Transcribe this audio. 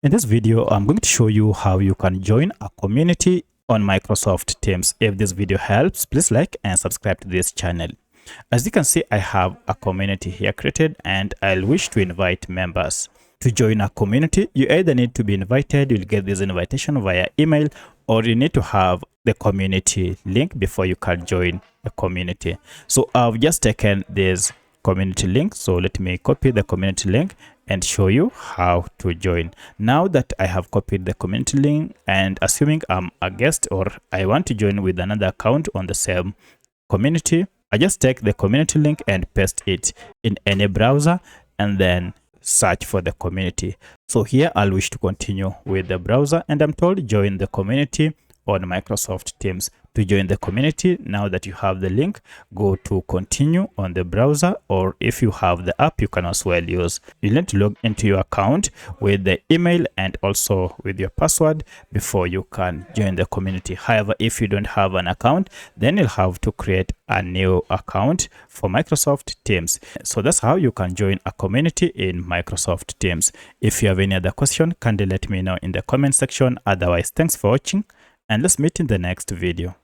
In this video, I'm going to show you how you can join a community on Microsoft Teams. If this video helps, please like and subscribe to this channel. As you can see, I have a community here created and I'll wish to invite members. To join a community, you either need to be invited, you'll get this invitation via email, or you need to have the community link before you can join a community. So I've just taken this community link. So let me copy the community link and show you how to join. Now that I have copied the community link, and assuming I'm a guest or I want to join with another account on the same community, I just take the community link and paste it in any browser and then search for the community. So here I'll wish to continue with the browser and I'm told join the community on Microsoft Teams. To join the community, now that you have the link, go to continue on the browser, or if you have the app, you can as well use. You need to log into your account with the email and also with your password before you can join the community. However, if you don't have an account, then you'll have to create a new account for Microsoft Teams. So that's how you can join a community in Microsoft Teams. If you have any other question, kindly let me know in the comment section. Otherwise, thanks for watching and let's meet in the next video.